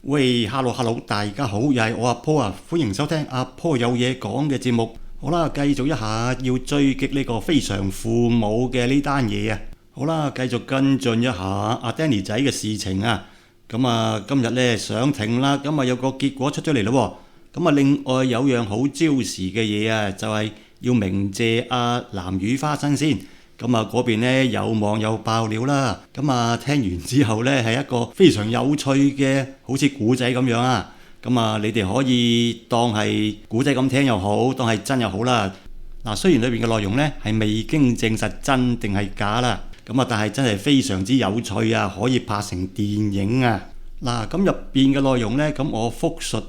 喂，hello，大家好，又係我阿坡啊，歡迎收聽阿坡有嘢講嘅節目。好啦，繼續一下要追擊呢個非常父母嘅呢單嘢啊。好啦，繼續跟進一下阿 Danny 仔嘅事情啊。咁啊，今日呢上庭啦，咁啊有個結果出咗嚟咯。咁啊，另外有樣好招時嘅嘢啊，就係要鳴謝阿南乳花生先。咁啊，嗰邊呢有網友爆料啦。咁啊，聽完之後呢係一個非常有趣嘅，好似古仔咁樣啊。咁啊，你哋可以當係古仔咁聽又好，當係真又好啦。嗱，雖然裏邊嘅內容呢係未經證實真定係假啦，咁啊，但係真係非常之有趣啊，可以拍成電影啊。嗱，咁入邊嘅內容呢，咁我複述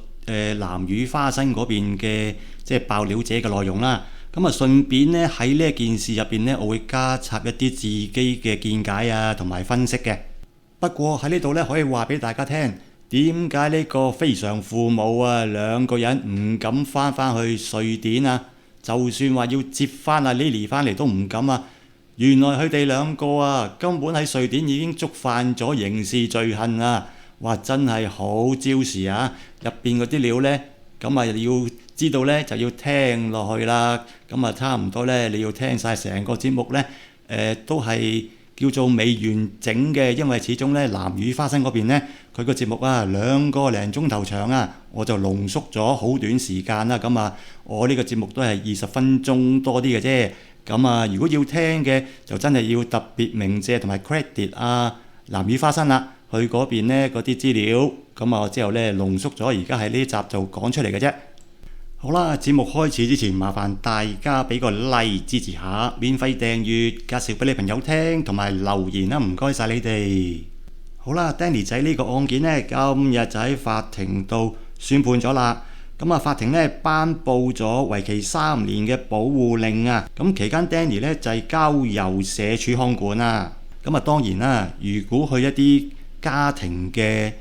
南乳花生嗰邊嘅即係爆料者嘅內容啦。咁啊，順便呢喺呢一件事入邊呢，我會加插一啲自己嘅見解啊，同埋分析嘅。不過喺呢度呢，可以話俾大家聽，點解呢個非常父母啊兩個人唔敢翻去瑞典啊？就算話要接翻阿 Lily 翻嚟都唔敢啊！原來佢哋兩個啊，根本喺瑞典已經觸犯咗刑事罪行啊！哇，真係好招時啊！入邊嗰啲料呢，咁啊要知道呢，就要聽落去啦。咁啊，差唔多呢，你要聽晒成個節目呢，都係叫做未完整嘅，因為始終呢，南乳花生嗰邊呢，佢個節目啊2個零鐘頭長啊，我就濃縮咗好短時間啦。咁啊，我呢個節目都係20分鐘多啲嘅啫。咁啊，如果要聽嘅，就真係要特別鳴謝同埋 credit 啊南乳花生啦，佢嗰邊呢嗰啲資料。咁啊，之後呢，濃縮咗，而家喺呢集就講出嚟嘅啫。好啦，節目開始之前，麻煩大家俾個 like 支持下，免費訂閱，介紹俾你朋友聽，同埋留言啦，唔該晒你哋。好啦 ，Danny 仔呢個案件呢，今日就喺法庭度宣判咗啦。咁啊，法庭呢頒布咗為期3年嘅保護令啊。咁期間 Danny 呢就係交由社署看管啊。咁啊，當然啦，如果去一啲家庭嘅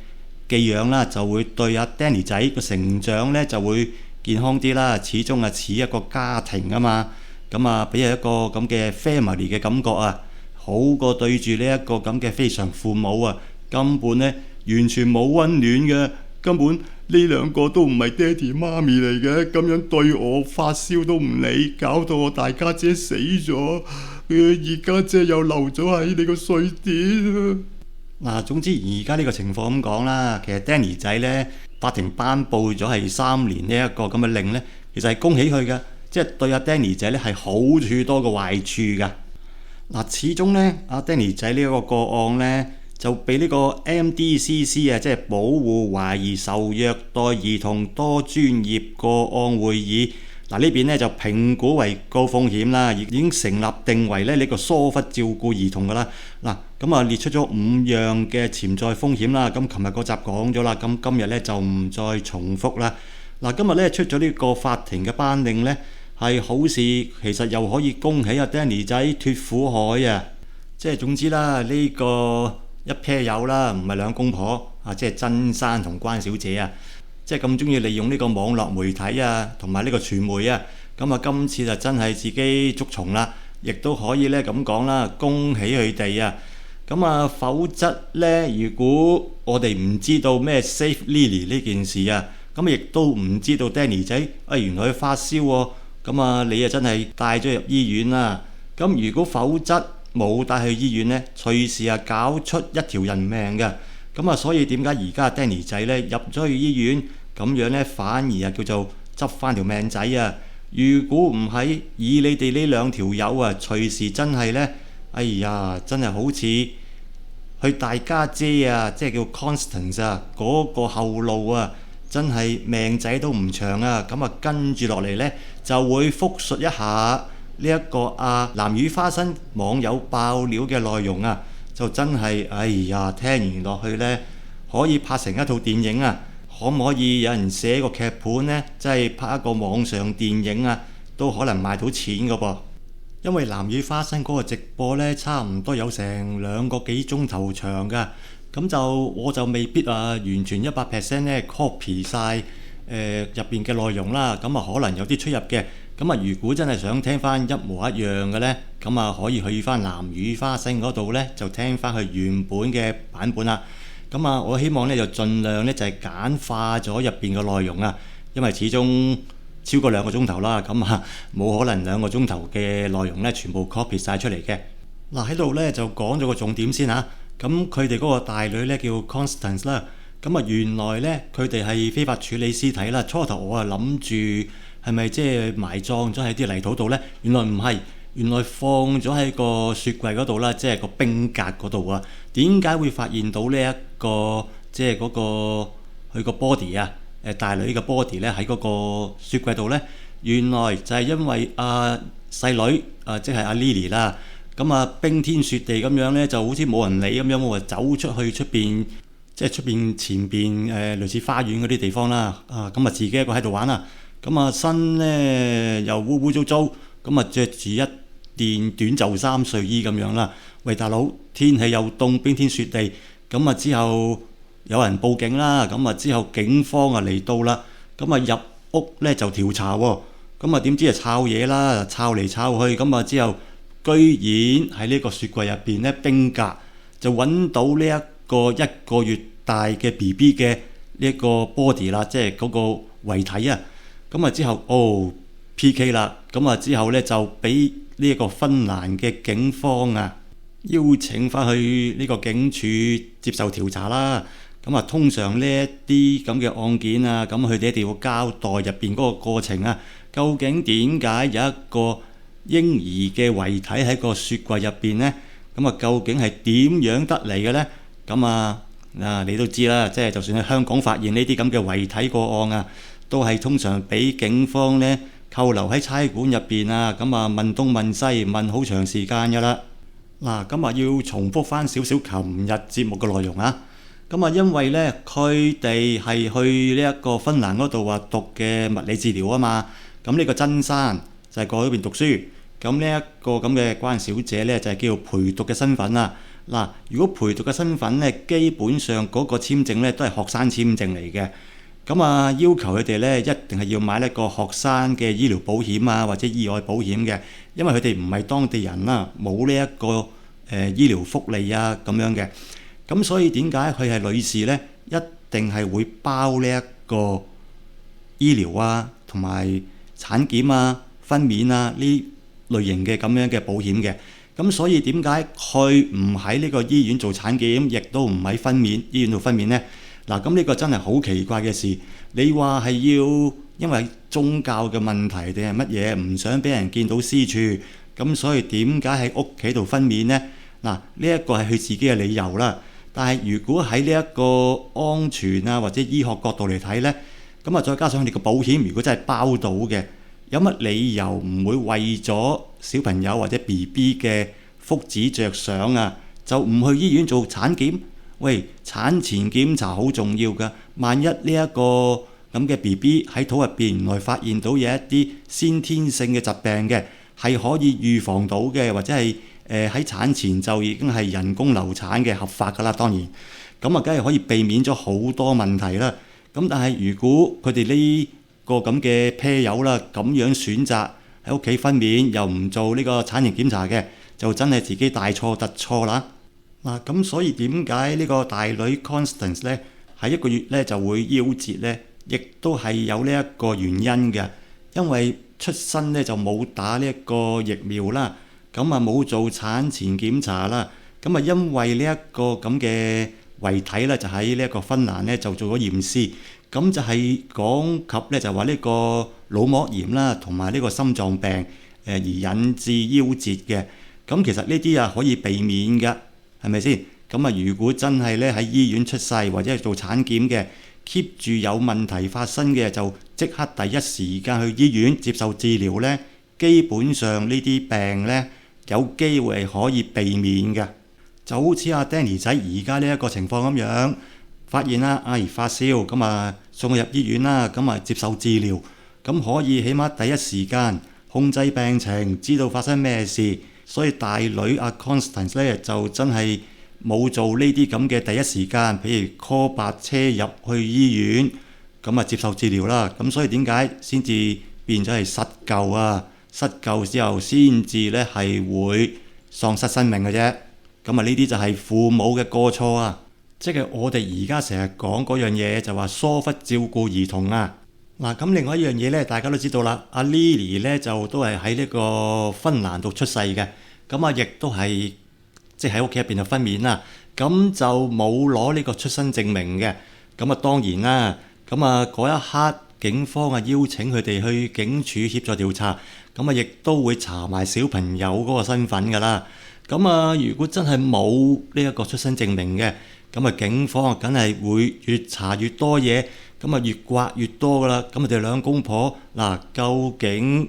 寄養啦，就會對阿 Danny 仔個成長呢就會健康啲啦，始終係似一個家庭啊嘛，咁啊俾人一個咁嘅 family 嘅感覺啊，好過對住呢一個咁嘅非常父母啊，根本呢完全冇溫暖嘅，根本呢兩個都唔係爹哋媽咪嚟嘅，咁樣對我發燒都唔理，搞到我大家姐死咗，二家姐又留咗喺你個瑞典啊。嗱，總之而家呢個情況咁講啦，其實 Danny 仔呢，法庭頒布咗係3年呢一個咁嘅令呢，其實係恭喜佢嘅，即係對阿 Danny 仔呢係好處多過壞處㗎。嗱，始終呢，阿 Danny 仔呢一個個案呢，就俾呢個 MDCC 啊，即係保護懷疑受虐待兒童多專業個案會議。嗱，呢邊呢就評估為高風險啦，已經成立定為呢個疏忽照顧兒童㗎啦。嗱，咁啊列出咗5樣嘅潛在風險啦。咁琴日嗰集講咗啦，咁今日呢就唔再重複啦。嗱，今日呢出咗呢個法庭嘅頒令呢，係好事，其實又可以恭喜阿 Danny 仔脫苦海啊！即係總之啦，呢個一 pair 友啦，唔係兩公婆啊，即係曾生同關小姐啊。即係咁中意利用呢個網絡媒體啊，同埋呢個傳媒啊，咁啊今次就真係自己捉蟲啦，亦都可以呢咁講啦，恭喜佢哋啊！咁啊，否則呢，如果我哋唔知道咩 Save Lily 呢件事啊，咁亦都唔知道 Danny 仔原來佢發燒喎，咁啊你啊真係帶咗入醫院啦。咁如果否則冇帶去醫院呢，隨時啊搞出一條人命嘅。咁啊，所以點解而家 Danny 仔呢入咗去醫院咁樣呢，反而啊叫做執翻條命仔啊！如果唔係以你哋呢兩條友啊，隨時真係呢，哎呀，真係好似佢大家姐啊，即係叫 Constance 啊，嗰個後路啊，真係命仔都唔長啊！咁啊，跟住落嚟呢，就會複述一下呢一個南乳花生網友爆料嘅內容啊！就真係，哎呀，聽完落去呢，可以拍成一套電影啊！可唔可以有人寫個劇本呢？即係拍一個網上電影啊，都可能賣到錢噶噃。因為南乳花生嗰個直播呢，差唔多有成2個幾鐘頭長噶，咁就我就未必完全100% 呢 copy 晒入邊嘅內容啦。咁啊，可能有啲出入嘅。咁啊，如果真係想聽翻一模一樣嘅呢，咁啊可以去翻南乳花生嗰度呢，就聽翻佢原本嘅版本啦。咁啊，我希望咧就盡量咧就係簡化咗入邊嘅內容啊，因為始終超過2個鐘頭啦，咁啊冇可能2個鐘頭嘅內容咧全部 copy 晒出嚟嘅。嗱，喺度咧就講咗個重點先嚇。咁佢哋嗰個大女咧叫 Constance 啦。咁啊原來咧佢哋係非法處理屍體啦。初頭我啊諗住係咪即係埋葬咗喺啲泥土度咧？原來唔係，原來放咗喺個雪櫃嗰度啦，即係個冰格嗰度啊。點解會發現到呢一個即係嗰個佢個 body 啊？大女嘅 body 咧喺嗰個雪櫃度咧，原來就係因為細女即係阿 Lily 啦。咁啊冰天雪地咁樣咧，就好似冇人理咁樣，我話走出去出邊，即係出邊前邊類似花園嗰啲地方啦。咁啊自己一個喺度玩啦。咁啊身咧又污污糟糟，咁啊着住一件短袖衫睡衣咁樣啦。喂大佬，天氣又凍，冰天雪地，咁啊之後有人報警啦，咁啊之後警方啊嚟到啦，咁啊入屋咧就調查喎，咁啊點知啊抄嘢啦，抄嚟抄去，咁啊之後居然喺呢個雪櫃入邊咧冰格就揾到呢一個1個月大嘅 BB 嘅呢一個 body 啦，即係嗰個遺體啊，咁啊之後PK 啦，咁啊之後咧就俾呢一個芬蘭嘅警方啊邀請翻去呢個警署接受調查啦。咁啊，通常呢一啲咁嘅案件啊，咁佢哋一定要交代入邊嗰個過程啊。究竟點解有一個嬰兒嘅遺體喺個雪櫃入邊呢？咁啊，究竟係點樣得嚟嘅呢？咁啊，你都知啦，即係就算喺香港發現呢啲咁嘅遺體個案啊，都係通常俾警方呢扣留喺差館入邊啊。咁啊，問東問西，問好長時間㗎啦。嗱，咁啊要重複翻少少琴日節目嘅內容啊。咁啊，因為咧佢哋係去呢一個芬蘭嗰度話讀嘅物理治療啊嘛。咁呢個真山就係過去嗰邊讀書。咁呢一個咁嘅關小姐咧就係叫做陪讀嘅身份啦。嗱，如果陪讀嘅身份咧，基本上嗰個簽證咧都係學生簽證嚟嘅。咁啊，要求佢哋咧一定係要買一個學生嘅醫療保險啊，或者意外保險嘅，因為佢哋唔係當地人啦，冇呢一個醫療福利啊咁樣嘅。咁所以點解佢係女士呢？一定係會包呢一個醫療啊，同埋產檢啊、分娩啊呢類型嘅咁樣嘅保險嘅。咁所以點解佢唔喺呢個醫院做產檢，亦都唔喺分娩醫院做分娩呢？嗱，咁呢個真係好奇怪嘅事。你話係要因為宗教嘅問題定係乜嘢，唔想俾人見到私處，咁所以點解喺屋企度分娩呢？嗱，呢一個係佢自己嘅理由啦。但係如果喺呢一個安全啊或者醫學角度嚟睇呢，咁啊再加上佢哋個保險，如果真係包到嘅，有乜理由唔會為咗小朋友或者 BB 嘅福祉着想啊，就唔去醫院做產檢？喂，產前檢查好重要㗎，萬一呢一個咁嘅 BB 喺肚入邊原來發現到有一啲先天性嘅疾病嘅，係可以預防到嘅，或者係喺產前就已經係人工流產嘅，合法㗎啦，當然咁啊，梗係可以避免咗好多問題啦。咁但係如果佢哋呢個咁嘅 pair 友啦，咁樣選擇喺屋企分娩，又唔做呢個產前檢查嘅，就真係自己大錯特錯啦。嗱，咁所以點解呢個大女 Constance 咧喺1個月咧就會夭折咧？亦都係有呢一個原因嘅，因為出生咧就冇打呢一個疫苗啦。咁啊冇做產前檢查啦，咁啊因為呢一個咁嘅遺體咧就喺呢一個芬蘭咧就做咗驗屍，咁就係講及咧就話呢個腦膜炎啦，同埋呢個心臟病而引致夭折嘅。咁其實呢啲啊可以避免嘅，係咪先？咁啊如果真係咧喺醫院出世或者係做產檢嘅，keep 住有問題發生嘅，就即刻第一時間去醫院接受治療咧，基本上呢啲病咧有機會係可以避免嘅。就好似阿 Danny 仔而家呢一個情況咁樣，發現啦，發燒，咁啊送佢入醫院啦，咁啊接受治療，咁可以起碼第一時間控制病情，知道發生咩事。所以大女阿 Constance 咧就真係冇做呢啲咁嘅第一時間，譬如 call 白車入去醫院，咁啊接受治療啦。咁所以點解先至變咗係失救啊？失救之後先至咧係會喪失生命嘅啫。咁啊呢啲就係父母嘅過錯啊。即係我哋而家成日講嗰樣嘢，就話疏忽照顧兒童啊。嗱，咁另外一樣嘢呢，大家都知道啦，阿 Lily 呢就都係喺呢個芬蘭度出世嘅，咁啊亦都係即係喺屋企入邊就分娩啦，咁就冇攞呢個出生證明嘅，咁啊當然啦，咁啊嗰一刻警方啊邀請佢哋去警署協助調查，咁啊亦都會查埋小朋友嗰個身份㗎啦。咁啊如果真係冇呢一個出生證明嘅，咁啊警方啊梗係會越查越多嘢。咁啊越刮越多噶啦，咁佢哋兩公婆嗱，究竟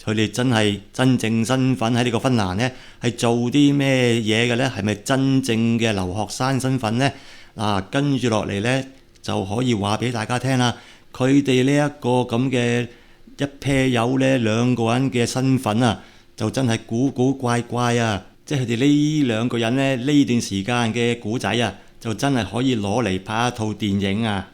佢哋真係真正身份喺呢個芬蘭呢，係做啲咩嘢嘅呢？係咪真正嘅留學生身份呢？嗱，跟住落嚟呢，就可以話俾大家聽啦。佢哋呢一個咁嘅一 pair 友呢，兩個人嘅身份啊，就真係古古怪怪啊！即係佢哋呢兩個人呢，呢段時間嘅古仔啊，就真係可以攞嚟拍一套電影啊！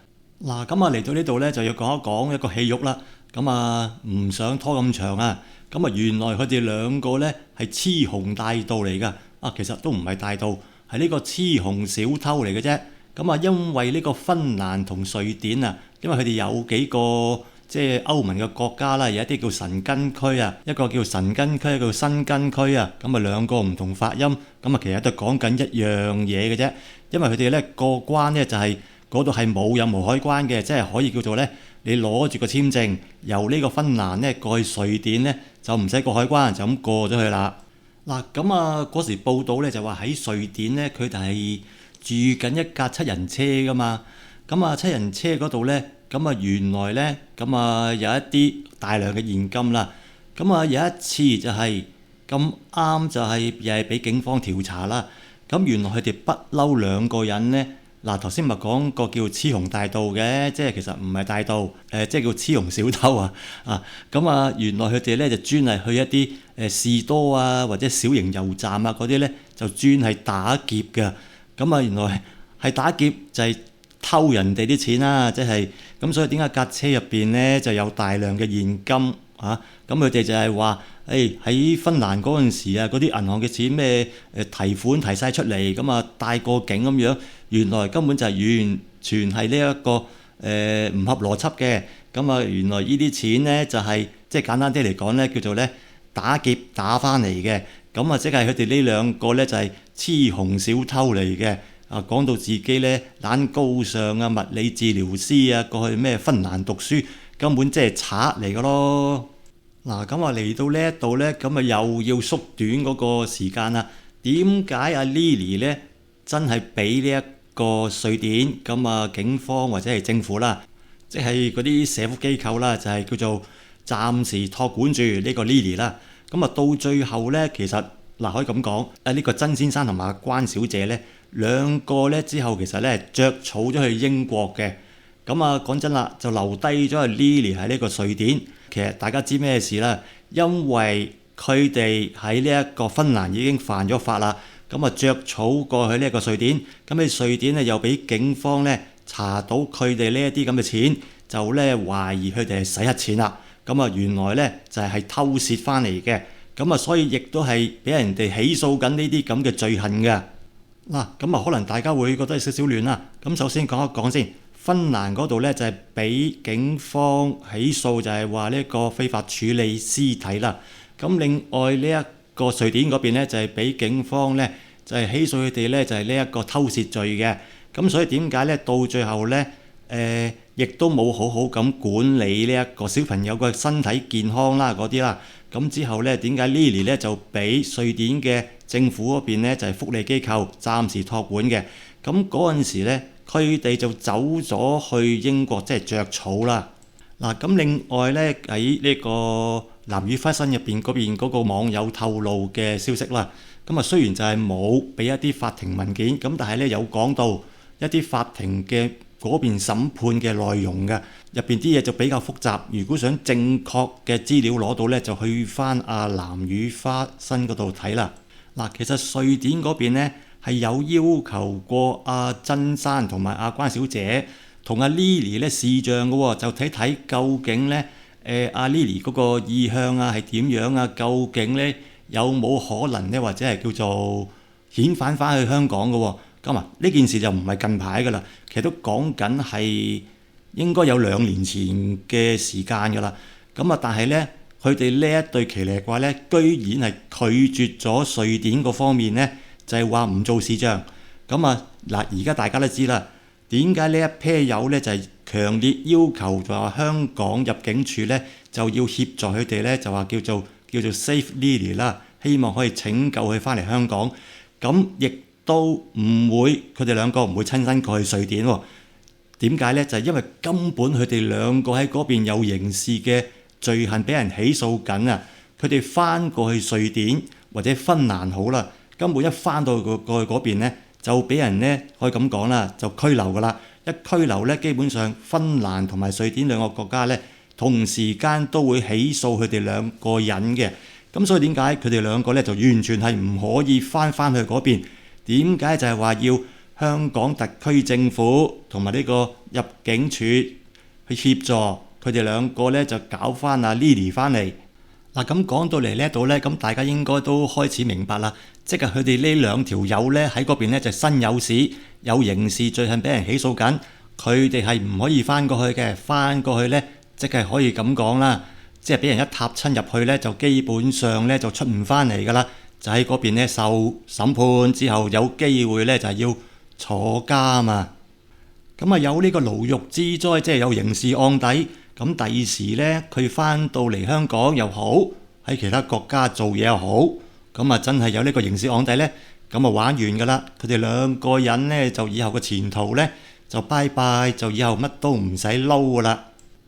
嗱，咁啊嚟到呢度呢，就要講一講一個戲肉啦。咁啊唔想拖咁長啊。咁啊原來佢哋兩個呢係雌雄大盜嚟噶。啊，其實都唔係大盜，係呢個雌雄小偷嚟嘅啫。咁啊因為呢個芬蘭同瑞典啊，因為佢哋有幾個即係歐盟嘅國家啦，有一啲叫申根區啊，一個叫申根區，一個叫申根區啊。咁啊兩個唔同發音，咁啊其實都講緊一樣嘢嘅啫。因為佢哋呢過關呢就係嗰度係冇任何海關嘅，即係可以叫做呢，你攞住個簽證由呢個芬蘭呢過去瑞典呢，就唔使過海關，就咁過咗去啦。嗱，咁啊嗰時報道呢就話喺瑞典呢，佢哋係住緊一架七人車噶嘛。咁啊七人車嗰度呢，咁啊原來呢，咁啊有一啲大量嘅現金啦。咁啊有一次就係咁啱就係又係俾警方調查啦。咁原來佢哋不嬲兩個人呢。嗱，頭先咪講個叫雌雄大盜嘅，即係其實唔係大盜，即係叫雌雄小偷啊！咁啊，原來佢哋咧就專係去一啲士多啊，或者小型油站啊嗰啲咧，就專係打劫嘅。咁啊，原來係打劫就係偷人哋啲錢啦，即係咁，所以點解架車入邊咧就有大量嘅現金啊？咁佢哋就係話，喺芬蘭嗰陣時啊，嗰啲銀行嘅錢咩提款提晒出嚟，咁啊帶過境咁樣。原來根本就係完全係呢一個唔合邏輯嘅。咁啊原來呢啲錢呢，就係即係簡單啲嚟講呢，叫做呢打劫打翻嚟嘅。咁啊即係佢哋呢兩個呢，就係雌雄小偷嚟嘅。啊講到自己呢，懶高尚啊，物理治療師啊，過去咩芬蘭讀書，根本即係賊嚟嘅咯。嗱咁啊嚟到呢一度呢，咁啊又要縮短嗰個時間啦。點解阿 Lily 呢真係俾呢一個瑞典咁啊警方或者係政府啦，即係嗰啲社福機構啦，就係叫做暫時託管住呢個 Lily 啦。咁啊到最後呢，其實嗱可以咁講，呢個曾先生同埋關小姐呢兩個呢之後其實呢著草咗去英國嘅。咁啊講真啦，就留低咗阿 Lily 喺呢個瑞典。其實大家知咩事啦？因為佢哋喺呢一個芬蘭已經犯咗法啦。咁啊著草過去呢一個瑞典，咁喺瑞典呢又俾警方呢查到佢哋呢一啲咁嘅錢，就呢懷疑佢哋係洗黑錢啦。咁啊原來呢就係偷竊翻嚟嘅，咁啊所以亦都係俾人哋起訴緊呢啲咁嘅罪行嘅。嗱，咁啊可能大家會覺得有少少亂啦。咁首先講一講先，芬蘭嗰度呢就係俾警方起訴，就係話呢個非法處理屍體啦。咁另外呢一個瑞典嗰邊咧就係俾警方咧就係起訴佢哋咧就係呢一個偷竊罪嘅。咁所以點解咧到最後咧亦都冇好好咁管理呢一個小朋友嘅身體健康啦嗰啲啦。咁之後咧點解 Lily 咧就俾瑞典嘅政府嗰邊咧就係福利機構暫時託管嘅。咁嗰陣時咧佢哋就走咗去英國即係著草啦。嗱，咁另外咧喺呢個南語花生入邊嗰個網友透露嘅消息啦，咁啊雖然就係冇俾一啲法庭文件，咁但係咧有講到一啲法庭嘅嗰邊審判嘅內容嘅，入邊啲嘢就比較複雜。如果想正確嘅資料攞到咧，就去翻南語花生嗰度睇啦。嗱，其實瑞典嗰邊咧係有要求過曾生同埋關小姐同Lily 咧視像嘅喎，就睇睇究竟咧。Lily 嗰個意向係點樣啊？究竟呢有冇可能呢？或者係叫做遣返翻去香港嘅喎？咁啊，呢件事就唔係近排噶啦，其實都講緊係應該有2年前嘅時間噶啦。咁啊，但係呢，佢哋呢一對奇呢怪呢，居然係拒絕咗瑞典嗰方面呢，就係話唔做視像。咁啊，嗱，而家大家都知啦，點解呢一 pair 友呢就係強烈要求就話香港入境處呢就要協助佢哋呢，就話叫做 Save Lily 啦，希望可以拯救佢翻嚟香港。咁亦都唔會，佢哋兩個唔會親身過去瑞典喎。點解呢？就係因為根本佢哋兩個喺嗰邊有刑事嘅罪行俾人起訴緊啊！佢哋翻過去瑞典或者芬蘭好啦，根本一翻到過去嗰邊呢，就俾人呢可以咁講啦，就拘留噶啦。一拘留呢，基本上芬蘭同埋瑞典兩個國家呢，同時間都會起訴佢哋兩個人嘅。咁所以點解佢哋兩個呢就完全係唔可以翻去嗰邊？點解就係話要香港特區政府同埋呢個入境處去協助佢哋兩個呢，就搞翻阿 Lily 翻嚟。嗱，咁講到嚟呢度呢，咁大家應該都開始明白啦。即係佢哋呢兩條友呢，喺嗰邊呢就身有屎，有刑事罪行俾人起訴緊，佢哋係唔可以翻過去嘅。翻過去呢，即係可以咁講啦，即係俾人一踏親入去呢，就基本上呢就出唔翻嚟噶啦。就喺嗰邊呢受審判之後，有機會呢就係要坐監嘛。咁啊有呢個牢獄之災，即係有刑事案底。咁第時呢，佢翻到嚟香港又好，喺其他國家做嘢又好，咁啊真係有呢個刑事案底呢，咁啊玩完噶啦。佢哋兩個人呢，就以後嘅前途呢，就拜拜，就以後乜都唔使撈噶啦。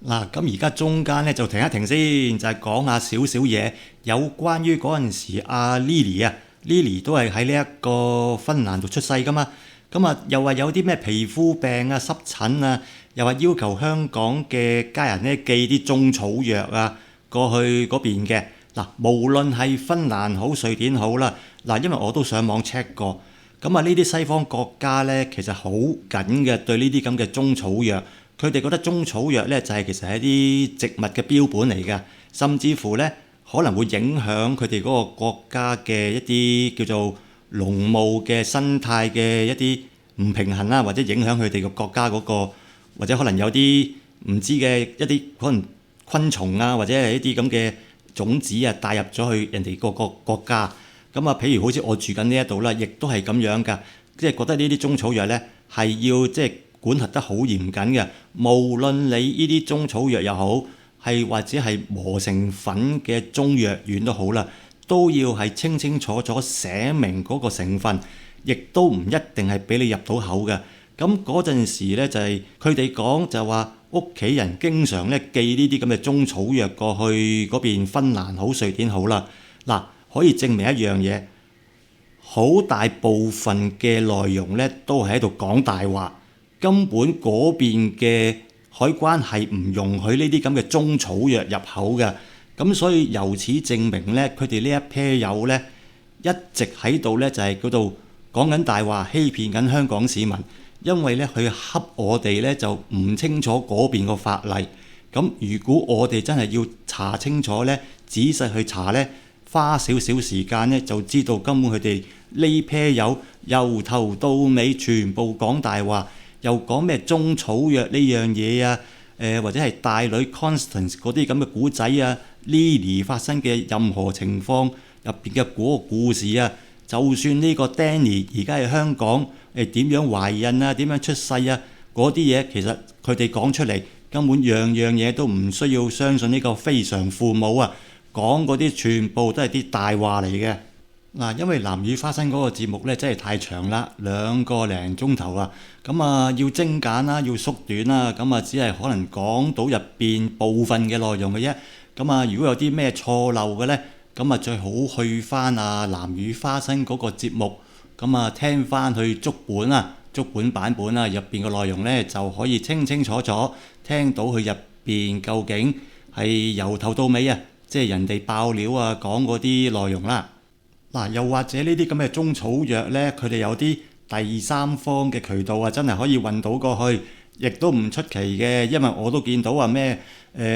嗱，咁而家中間呢，就停一停先，就係講下少少嘢，有關於嗰陣時阿 Lily 都係喺呢一個芬蘭度出世噶嘛。咁啊又話有啲咩皮膚病啊、濕疹啊，又話要求香港嘅家人呢寄啲中草藥啊過去嗰邊嘅。嗱，無論係芬蘭好、瑞典好啦，嗱，因為我都上網 check 過，咁啊呢啲西方國家呢，其實好緊嘅對呢啲咁嘅中草藥。佢哋覺得中草藥呢，就係其實係一啲植物嘅標本嚟嘅，甚至乎呢可能會影響佢哋嗰個國家嘅一啲叫做農務嘅生態嘅一啲唔平衡啦，或者影響佢哋個國家嗰個，或者可能有啲唔知嘅一啲可能昆蟲啊，或者係一啲咁嘅種子啊帶入咗去人哋個國家。咁啊，譬如好似我住緊呢一度啦，亦都係咁樣㗎，即係覺得呢啲中草藥呢係要即係管轄得好嚴謹嘅。無論你呢啲中草藥又好，係或者係磨成粉嘅中藥丸都好啦，都要係清清楚楚寫明嗰個成分，亦都唔一定係俾你入到口嘅。咁嗰陣時呢，就係佢哋講就話屋企人經常呢寄呢啲咁嘅中草藥過去嗰邊芬蘭好、瑞典好啦。嗱，可以證明一樣嘢，好大部分嘅內容呢都係喺度講大話。根本嗰邊嘅海關係唔容許呢啲咁嘅中草藥入口嘅。咁所以由此證明呢，佢哋呢一 pair 友呢一直喺度呢，就係嗰度講緊大話，欺騙緊香港市民。因為呢，佢恰我哋呢就唔清楚嗰邊個法例。咁如果我哋真係要查清楚呢，仔細去查呢，花少少時間呢，就知道根本佢哋呢 pair 友由頭到尾全部講大話。又講咩中草藥呢樣嘢啊？或者係大女 Constance 嗰啲咁嘅古仔啊 ，Lily 發生嘅任何情況入邊嘅嗰個故事啊，就算呢個 Danny 而家喺香港點樣懷孕啊，點樣出世啊，嗰啲嘢其實佢哋講出嚟根本樣樣嘢都唔需要相信呢個非常父母啊，講嗰啲全部都係啲大話嚟嘅。嗱，因為南乳花生嗰個節目咧真係太長啦，2個零鐘頭啊，咁啊要精簡啦，要縮短啦，咁啊只係可能講到入邊部分嘅內容嘅啫。咁啊，如果有啲咩錯漏嘅咧，咁啊最好去翻啊南乳花生嗰個節目，咁啊聽翻去足本版本啊，入邊嘅內容咧就可以清清楚楚聽到佢入邊究竟係由頭到尾啊，即係人哋爆料啊講嗰啲內容啦。嗱，又或者呢啲咁嘅中草藥呢，佢哋有啲第三方嘅渠道啊，真係可以運到過去，亦都唔出奇嘅。因為我都見到話咩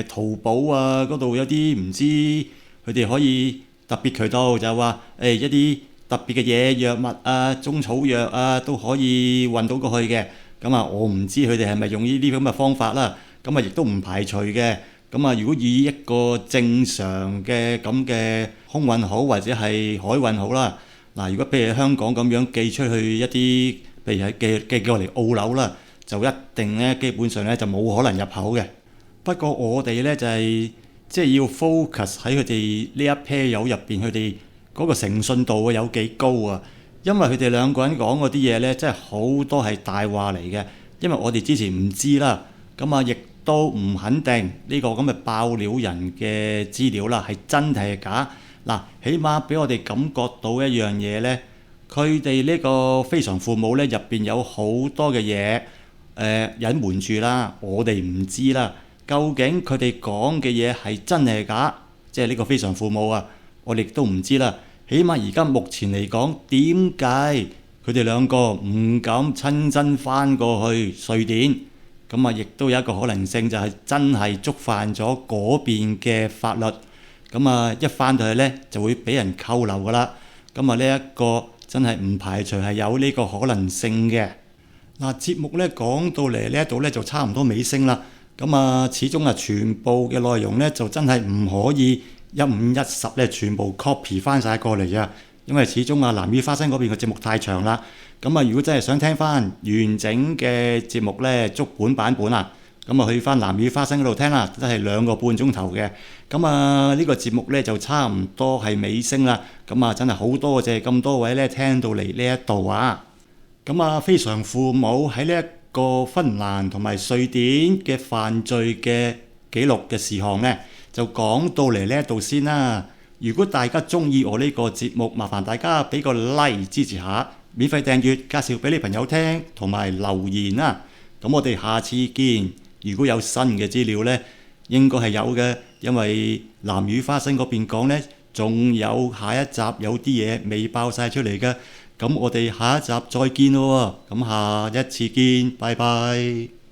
淘寶啊嗰度有啲唔知佢哋可以特別渠道，就係話一啲特別嘅嘢藥物啊、中草藥啊都可以運到過去嘅。咁啊，我唔知佢哋係咪用呢啲咁嘅方法啦。咁啊，亦都唔排除嘅。咁啊，如果以一個正常嘅咁嘅空運好或者係海運好啦，嗱，如果譬如香港咁樣寄出去一啲，譬如係寄過嚟澳紐啦，就一定咧基本上咧就冇可能入口嘅。不過我哋咧就係即係要 focus 喺佢哋呢一 pair 友入邊，佢哋嗰個誠信度有幾高啊？因為佢哋兩個人講嗰啲嘢咧，真係好多係大話嚟嘅。因為我哋之前唔知啦，咁啊亦都唔肯定呢個咁嘅爆料人嘅資料啦，係真定係假？嗱，起碼俾我哋感覺到一樣嘢呢，佢哋呢個非常父母呢入邊有好多嘅嘢隱瞞住啦，我哋唔知啦。究竟佢哋講嘅嘢係真定係假？即係呢個非常父母啊，我哋都唔知啦。起碼而家目前嚟講，點解佢哋兩個唔敢親身翻過去瑞典？咁啊，亦都有一個可能性，就係真係觸犯咗嗰邊嘅法律。咁啊，一翻到去呢，就會俾人扣留噶啦。咁啊，呢一個真係唔排除係有呢個可能性嘅。嗱，節目呢講到嚟呢一度呢，就差唔多尾聲啦。咁啊，始終啊，全部嘅內容呢，就真係唔可以1510咧全部 copy 翻晒過嚟啊。因為始終啊，南乳花生嗰邊嘅節目太長啦。咁啊，如果真係想聽翻完整嘅節目呢，足本版本啊，咁啊去翻南乳花生嗰度聽啦，都係2個半鐘頭嘅。咁啊，呢個節目呢，就差唔多係尾聲啦。咁啊，真係好多謝咁多位呢聽到嚟呢一度啊。咁啊，非常父母喺呢一個芬蘭同埋瑞典嘅犯罪嘅記錄嘅事項呢，就講到嚟呢一度先啦。如果大家中意我呢個節目，麻煩大家俾個 like 支持下，免費訂閱，介紹俾你朋友聽，同埋留言啦。咁我哋下次見。如果有新嘅資料呢，應該係有嘅，因為南乳花生嗰邊講呢，仲有下一集有啲嘢未爆晒出嚟嘅。咁我哋下一集再見咯喎。咁下一次見，拜拜。